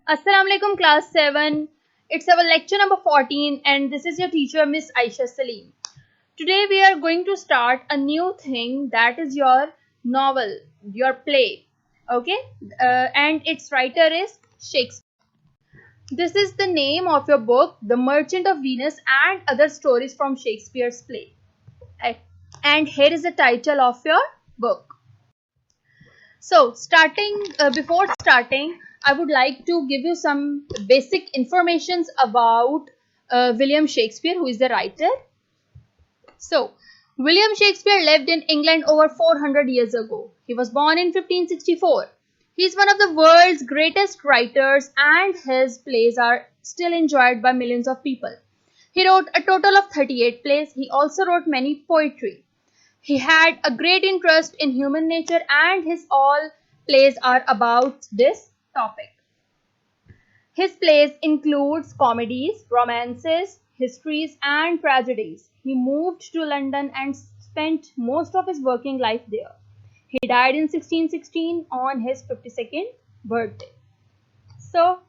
Assalamu alaikum class 7. It's our lecture number 14 and this is your teacher Miss Aisha Salim. Today we are going to start a new thing, that is your novel, your play. Okay? And its writer is Shakespeare. This is the name of your book, The Merchant of Venus and Other Stories from Shakespeare's Play. And here is the title of your book. So, before starting, I would like to give you some basic informations about William Shakespeare, who is the writer. So, William Shakespeare lived in England over 400 years ago. He was born in 1564. He is one of the world's greatest writers, and his plays are still enjoyed by millions of people. He wrote a total of 38 plays. He also wrote many poetry. He had a great interest in human nature, and his all plays are about this topic. His plays includes comedies, romances, histories, and tragedies. He moved to London and spent most of his working life there. He died in 1616 on his 52nd birthday. So,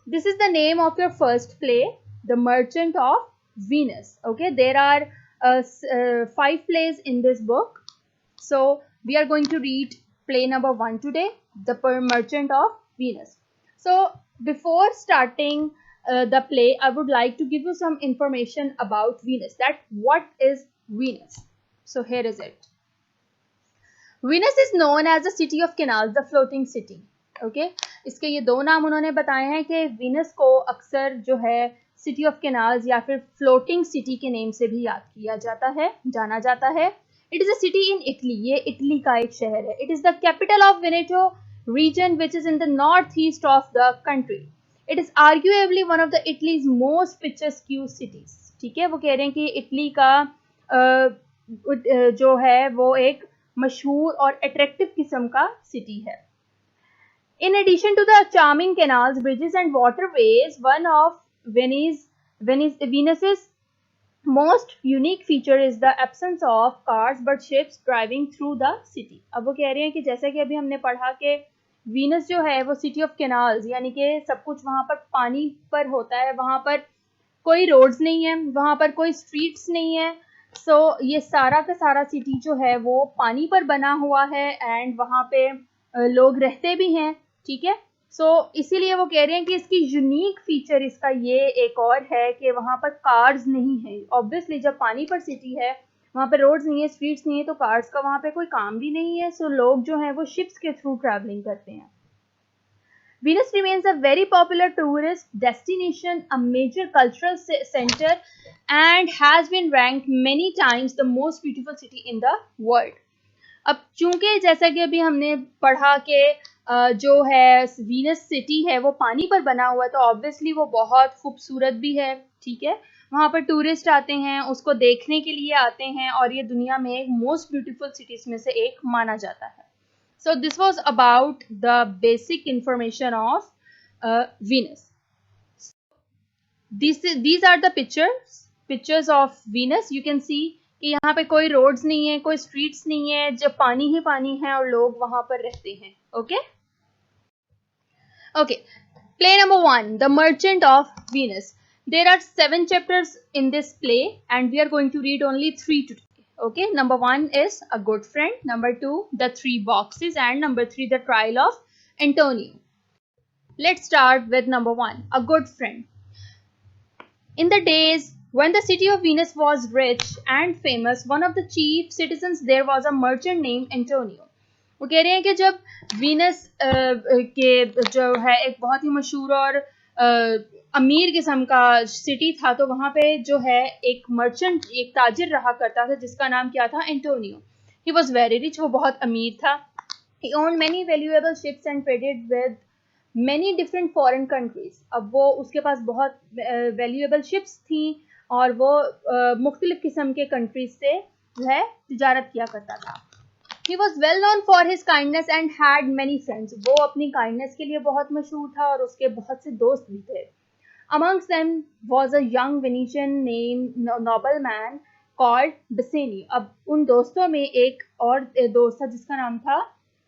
this is the name of your first play, The Merchant of Venus. Okay, there are 5 plays in this book. So we are going to read play number 1 today, The Merchant of Venus. So before starting the play, I would like to give you some information about Venus. That what is Venus? So here is it. Venus is known as the city of canals, the floating city. Okay इसके ये 2 नाम उन्होंने बताए हैं कि Venus को अक्सर जो है सिटी ऑफ कैनाल्स या फिर फ्लोटिंग सिटी के नेम से भी याद किया जाता है, जाना जाता है. It is a city in Italy. ये इटली का एक शहर है. It is the capital of Veneto region which is in the north east of the country. It is arguably one of the Italy's most picturesque cities. ठीक है, वो कह रहे हैं कि इटली का जो है वो एक मशहूर और अट्रैक्टिव किस्म का सिटी है. In addition to the charming canals, bridges and waterways, one of Venus's most unique feature is the absence of cars but ships driving through the city. अब वो कह रहे हैं कि जैसा कि अभी हमने पढ़ा कि वीनस जो है वो सिटी ऑफ कैनाल्स यानी कि सब कुछ वहाँ पर पानी पर होता है, वहाँ पर कोई रोड्स नहीं है, वहाँ पर कोई स्ट्रीट्स नहीं है. सो ये सारा का सारा सिटी जो है वो पानी पर बना हुआ है एंड वहाँ पे लोग रहते भी हैं. ठीक है, सो इसीलिए वो कह रहे हैं कि इसकी यूनिक फीचर इसका ये एक और है कि वहाँ पर कार्स नहीं है. ऑब्वियसली जब पानी पर सिटी है वहाँ पर रोड्स नहीं है, स्ट्रीट्स नहीं है, तो कार्स का वहाँ पे कोई काम भी नहीं है. सो लोग जो हैं वो शिप्स के थ्रू ट्रैवलिंग करते हैं. Venus remains a very popular tourist destination, a major cultural center, and has been ranked many times the most beautiful city in the world. अब चूंकि जैसा कि अभी हमने पढ़ा कि जो है वीनस सिटी है वो पानी पर बना हुआ है, तो ऑब्वियसली वो बहुत खूबसूरत भी है. ठीक है, वहाँ पर टूरिस्ट आते हैं, उसको देखने के लिए आते हैं, और ये दुनिया में एक मोस्ट ब्यूटीफुल सिटीज में से एक माना जाता है. So this was about the basic information of Venus. These are the pictures of Venus. You can see कि यहाँ पे कोई रोड्स नहीं है, कोई स्ट्रीट्स नहीं है, जब पानी ही पानी है और लोग वहाँ पर रहते हैं. Okay okay, play number 1, The Merchant of Venus. There are 7 chapters in this play and we are going to read only 3 today. Okay, number 1 is A Good Friend, number 2 The 3 Boxes, and number 3 The Trial of Antonio. Let's start with number 1, A Good Friend. In the days when the city of Venus was rich and famous, one of the chief citizens there was a merchant named Antonio. वो कह रहे हैं कि जब Venus के जो है एक बहुत ही मशहूर और अमीर किस्म का सिटी था, तो वहाँ पे जो है एक मर्चेंट, एक ताजिर रहा करता था जिसका नाम क्या था, Antonio. He was very rich, वो बहुत अमीर था. He owned many valuable ships and traded with many different foreign countries. अब वो उसके पास बहुत वैल्यूएबल शिप्स थी और वो मुख्तलिफ किस्म के कंट्रीज से जो है तिजारत किया करता था. He was well known for his kindness and had many friends. वो अपनी kindness के लिए बहुत मशहूर था और उसके बहुत से दोस्त भी थे. Amongst them was a young Venetian named nobleman called Bassanio. अब उन दोस्तों में एक और दोस्त था जिसका नाम था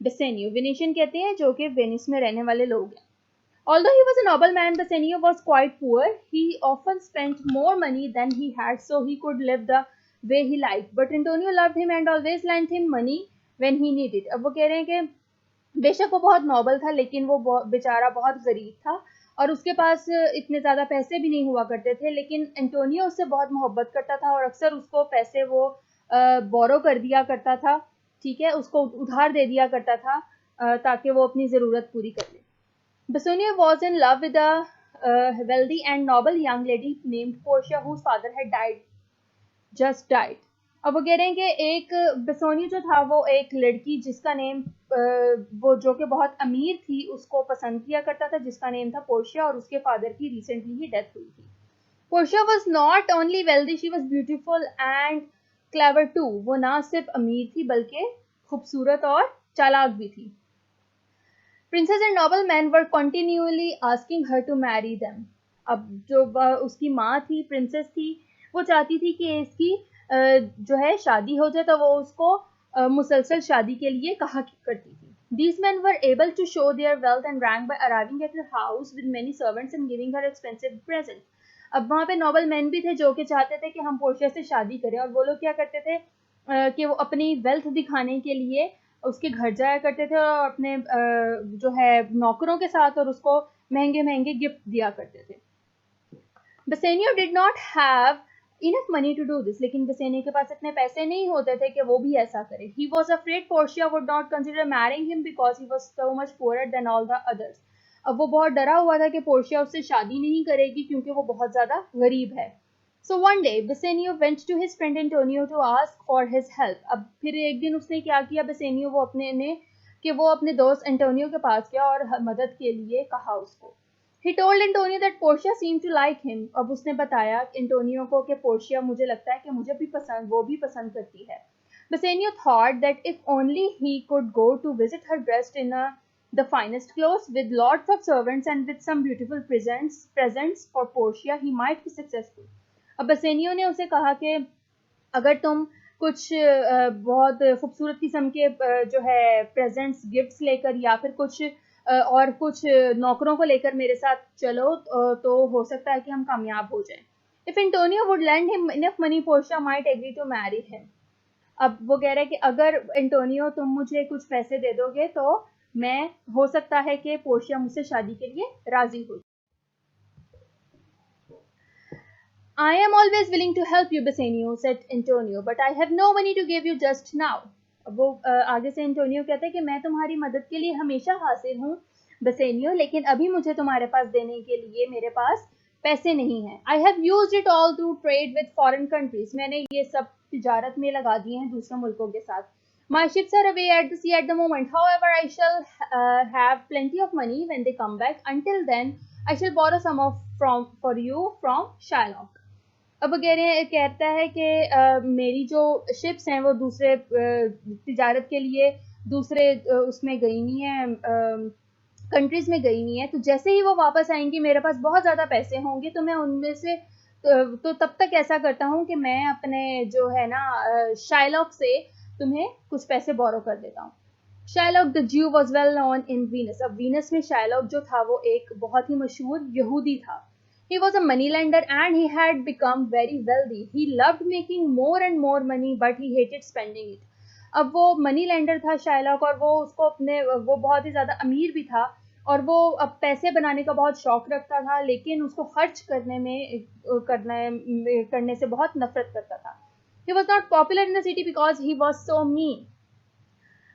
Bassanio. Venetian कहते हैं जो कि वेनिस में रहने वाले लोग हैं. Although he was a nobleman, Bassanio was quite poor. He often spent more money than he had so he could live the way he liked. But Antonio loved him and always lent him money when he needed. अब वो कह रहे हैं कि बेशक वो बहुत noble था लेकिन वो बेचारा बहुत गरीब था और उसके पास इतने ज़्यादा पैसे भी नहीं हुआ करते थे, लेकिन एंटोनियो उससे बहुत मोहब्बत करता था और अक्सर उसको पैसे वो बोरो कर दिया करता था, ठीक है, उसको उधार दे दिया करता था ताकि वो अपनी ज़रूरत पूरी कर ले. Bassanio was in love with a wealthy and noble young lady named Portia whose father had just died. अब वो कह रहे हैं कि एक बेसोनियो जो था वो एक लड़की जिसका नेम वो जो कि बहुत अमीर थी उसको पसंद किया करता था, जिसका नेम था पोर्शिया, और उसके फादर की रिसेंटली ही डेथ हुई थी. Portia was not only wealthy, she was beautiful and clever too. वो ना सिर्फ अमीर थी बल्कि खूबसूरत और चालाक भी थी. Princes and noblemen were continually asking her to marry them. अब जो उसकी माँ थी, प्रिंसेस थी, वो चाहती थी कि इसकी जो है शादी हो जाए, तो वो उसको मुसलसल शादी के लिए कहा करती थी. These men were able to show their wealth and rank by arriving at her house with many servants and giving her expensive presents. अब वहाँ पे नोबल मैन भी थे जो कि चाहते थे कि हम पोर्शिया से शादी करें, और वो लोग क्या करते थे कि वो अपनी वेल्थ दिखाने के लिए उसके घर जाया करते थे और अपने जो है नौकरों के साथ और उसको महंगे महंगे गिफ्ट दिया करते थे. Bassanio did not have enough money to do this, लेकिन बसेनियो के पास इतने पैसे नहीं होते थे कि वो भी ऐसा करे. He was afraid Portia would not consider marrying him because he was so much poorer than all the others. अब वो बहुत डरा हुआ था कि पोर्शिया उससे शादी नहीं करेगी क्योंकि वो बहुत ज़्यादा गरीब है. So one day Bassanio went to his friend Antonio to ask for his help. अब फिर एक दिन उसने क्या किया, बेसेनियो वो अपने ने कि वो अपने दोस्त एंटोनियो के पास गया और मदद के लिए कहा उसको. He told Antonio that Portia seemed to like him. अब उसने बताया एंटोनियो को कि पोर्शिया मुझे लगता है कि मुझे भी पसंद, वो भी पसंद करती है. Bassanio thought that if only he could go to visit her dressed in the finest clothes with lots of servants and with some beautiful presents for Portia, he might be successful. अब बसेनियो ने उसे कहा कि अगर तुम कुछ बहुत खूबसूरत किस्म के जो है प्रेजेंट्स गिफ्ट्स लेकर या फिर कुछ और कुछ नौकरों को लेकर मेरे साथ चलो तो हो सकता है कि हम कामयाब हो जाएं. If Antonio would lend him enough money, Portia might agree to marry him. अब वो कह रहा है कि अगर एंटोनियो तुम मुझे कुछ पैसे दे दोगे तो मैं, हो सकता है कि पोर्शिया मुझसे शादी के लिए राजी हो. I am always willing to help you, Bassanio, said Antonio, but I have no money to give you just now. अब वो आगे से एंटोनियो कहता है कि मैं तुम्हारी मदद के लिए हमेशा हाजिर हूँ बसेनियो, लेकिन अभी मुझे तुम्हारे पास देने के लिए मेरे पास पैसे नहीं हैं. I have used it all to trade with foreign countries. मैंने ये सब तिजारत में लगा दिए हैं दूसरे मुल्कों के साथ. My ships are away at the sea at the moment. However, I shall have plenty of money when they come back. Until then, I shall borrow some for you from Shylock. अब वो कहता है कि मेरी जो ships हैं वो दूसरे तिजारत के लिए दूसरे उसमें गई हुई हैं, कंट्रीज़ में गई हुई हैं, तो जैसे ही वो वापस आएंगी मेरे पास बहुत ज़्यादा पैसे होंगे तो मैं उनमें से तो तब तक ऐसा करता हूँ कि मैं अपने जो है ना शाइलॉक से तुम्हें कुछ पैसे बोरो कर देता हूँ. शाइलॉक द ज्यू was well known in Venus. अब वीनस में शाइलॉक जो था वो एक बहुत ही मशहूर यहूदी था. He was a moneylender and he had become very wealthy. He loved making more and more money, but he hated spending it. अब वो मनी लेंडर था शाइलॉक और वो उसको अपने वो बहुत ही ज़्यादा अमीर भी था और वो अब पैसे बनाने का बहुत शौक रखता था, लेकिन उसको खर्च करने से बहुत नफरत करता था. He was not popular in the city because he was so mean.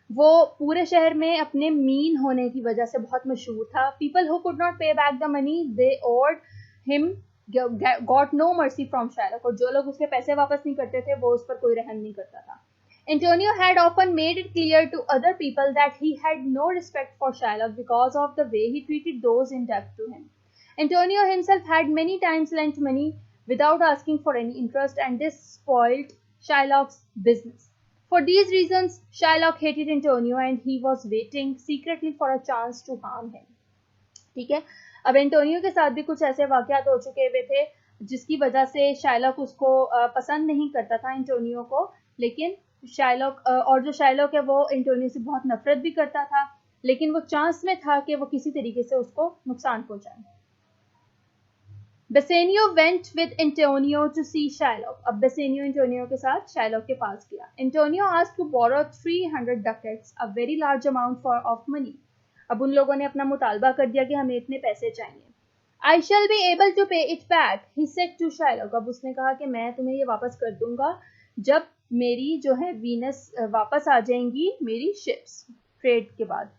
वो पूरे शहर में अपने मीन होने की वजह से बहुत मशहूर था. People who could not pay back the money they owed him got no mercy from Shylock. और जो लोग उसके पैसे वापस नहीं करते थे वो उस पर कोई रहम नहीं करता था. Antonio had often made it clear to other people that he had no respect for Shylock because of the way he treated those in debt to him. Antonio himself had many times lent money without asking for any interest, and this spoiled Shylock's business. For these reasons, Shylock hated Antonio and he was waiting secretly for a chance to harm him. ठीक है, अब Antonio के साथ भी कुछ ऐसे वाक़यात हो चुके हुए थे जिसकी वजह से शाइलॉक उसको पसंद नहीं करता था एंटोनियो को, लेकिन शाइलॉक और जो शाइलॉक है वो एंटोनियो से बहुत नफरत भी करता था. लेकिन वो चांस में था कि वो किसी तरीके से उसको नुकसान पहुंचाए। Bassanio went with Antonio to see Shylock. अब बेसेनियो एंटोनियो के साथ शाइलॉक के पास गया। Antonio asked to borrow 300 ducats, a very large amount for of money. अब उन लोगों ने अपना मुतालबा कर दिया कि हमें इतने पैसे चाहिए। I shall be able to pay it back, he said to Shylock. अब उसने कहा कि मैं तुम्हें ये वापस कर दूंगा जब मेरी जो है वीनस वापस आ जाएंगी, मेरी शिप्स ट्रेड के बाद।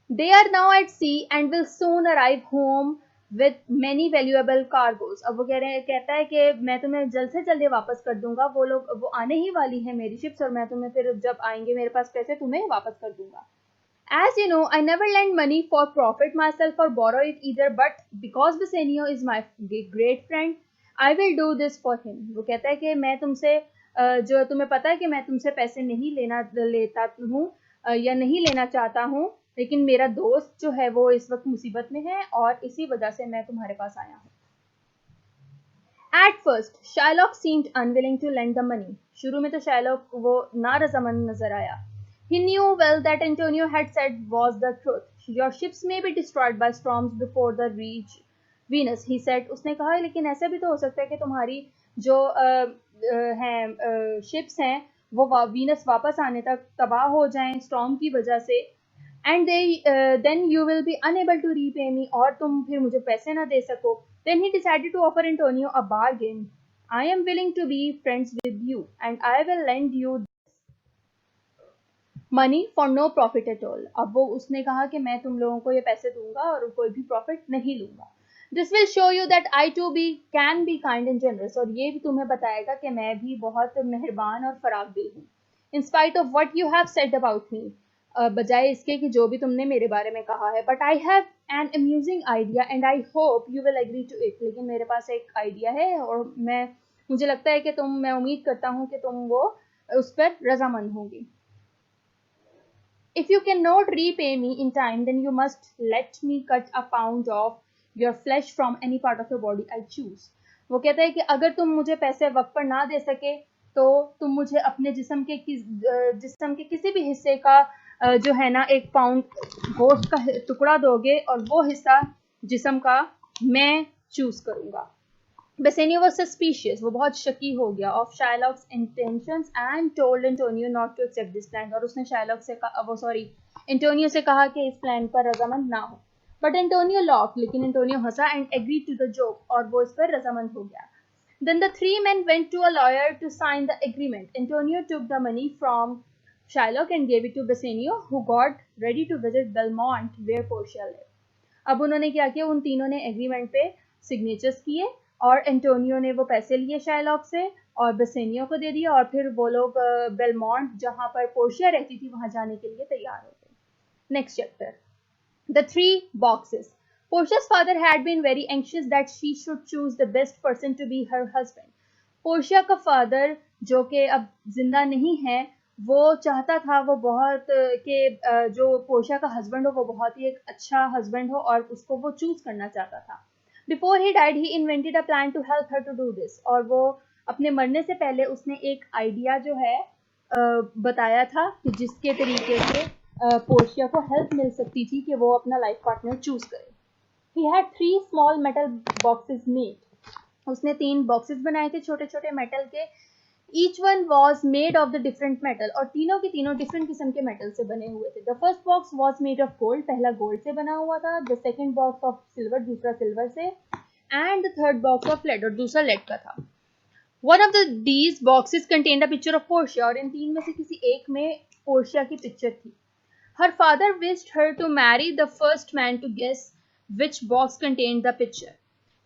They are now at sea and will soon arrive home with many valuable cargoes. अब वो कहता है कि मैं तुम्हें जल्द से जल्द वापस कर दूंगा, वो आने ही वाली है मेरी शिप्स, और मैं तुम्हें फिर जब आएंगे मेरे पास पैसे तुम्हें वापस कर दूंगा। As you know, I never lend money for profit myself or borrow it either, but because Bassanio is my great friend, I will do this for him. वो कहता है कि मैं तुमसे जो तुम्हें पता है कि मैं तुमसे पैसे नहीं लेता हूँ या नहीं लेना चाहता हूँ, लेकिन मेरा दोस्त जो है वो इस वक्त मुसीबत में है और इसी वजह से मैं तुम्हारे पास आया हूँ। At first, Shylock seemed unwilling to lend the money. शुरू में तो शाइलॉक वो नारज़मंद नजर आया। He knew well that Antonio had said was the truth. Your ships may be destroyed by storms before the reach Venus, he said. उसने कहा लेकिन ऐसा भी तो हो सकता है कि तुम्हारी जो शिप्स हैं वो वीनस वापस आने तक तबाह हो जाएं स्टॉर्म की वजह से, and then you will be unable to repay me, और तुम फिर मुझे पैसे ना दे सको। Then he decided to offer Antonio a bargain. I am willing to be friends with you and I will lend you money for no profit at all. अब वो उसने कहा कि मैं तुम लोगों को ये पैसे दूंगा और कोई भी प्रॉफिट नहीं लूंगा। This will show you that I too can be kind and generous. और ये भी तुम्हें बताएगा कि मैं भी बहुत मेहरबान और फराग दिल हूँ। In spite of what you have said about me, बजाय इसके कि जो भी तुमने मेरे बारे में कहा है, but I have an amusing idea and I hope you will agree to it. लेकिन मेरे पास एक आइडिया है और मुझे लगता है कि मैं उम्मीद करता हूँ कि तुम वो उस पर रजामंद होगी। If you cannot repay me in time, then you must let me cut a pound of your flesh from any part of your body I choose. वो कहता है कि अगर तुम मुझे पैसे वक्त पर ना दे सके तो तुम मुझे अपने जिस्म के किसी भी हिस्से का जो है ना 1 पाउंड गोश्त का टुकड़ा दोगे और वो हिस्सा जिस्म का मैं चूज करूंगा। Bassanio was suspicious, वो बहुत शकी हो गया of Shylock's intentions and told Antonio not to accept this plan, और उसने Antonio से कहा कि इस प्लान पर रजामंद ना हो। But Antonio laughed, लेकिन Antonio Hansa and agreed to the joke, और वो इस पर रजामंद हो गया। Then the 3 men went to a lawyer to sign the agreement. Antonio took the money from Shylock and gave it to Bassanio, who got ready to visit Belmont where Portia lived. अब उन्होंने क्या किया, उन तीनों ने agreement पे signatures किए और एंटोनियो ने वो पैसे लिए शाइलॉक से और बेसेनियो को दे दिया और फिर वो लोग बेलमोंट जहां पर पोर्शिया रहती थी वहां जाने के लिए तैयार हो गए। Next chapter, the 3 boxes. Portia's father had been very anxious that she should choose the best person to be her husband. Portia का फादर जो कि अब जिंदा नहीं है, वो चाहता था वो बहुत कि जो पोर्शिया का हस्बैंड हो वो बहुत ही एक अच्छा हस्बैंड हो और उसको वो चूज करना चाहता था। Before he died, he invented a plan to help her to do this. और वो अपने मरने से पहले उसने एक आइडिया जो है बताया था कि जिसके तरीके से पोर्शिया को हेल्प मिल सकती थी कि वो अपना लाइफ पार्टनर चूज करे। He had 3 small metal boxes made. उसने 3 बॉक्सेस बनाए थे छोटे छोटे मेटल के। Each one was made of the different metal, और तीनों के तीनों डिफरेंट किस्म के मेटल से बने हुए थे। The first box was made of gold, पहला गोल्ड से बना हुआ था। The second box of silver, दूसरा सिल्वर से। And the third box of lead, और दूसरा लेड का था। One of these boxes contained a picture of Portia, और इन 3 में से किसी एक में पोर्शिया की पिक्चर थी। Her father wished her to marry the first man to guess which box contained the picture.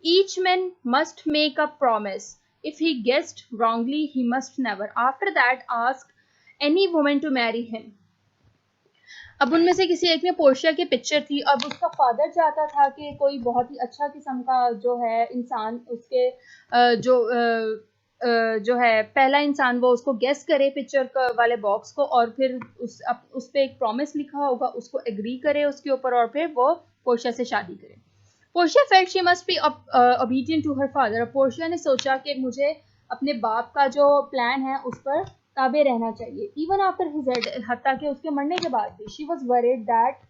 Each man must make a promise. If he guessed wrongly, he must never, after that, ask any woman to marry him. अब उनमें से किसी एक में Portia की picture थी। अब उसका फादर चाहता था कि कोई बहुत ही अच्छा किस्म का जो है इंसान उसके जो है पहला इंसान वो उसको गेस करे पिक्चर वाले बॉक्स को और फिर उस पे एक प्रॉमिस लिखा होगा उसको एग्री करे उसके ऊपर और फिर वो पोर्शिया से शादी करे। Portia felt she must be obedient to her father. Portia ने सोचा कि मुझे अपने बाप का जो प्लान है उस पर ताबे रहना चाहिए। इवन आफ्टर हिज डेथ, हत्या के उसके मरने के बाद भी शी वॉज वरीड दैट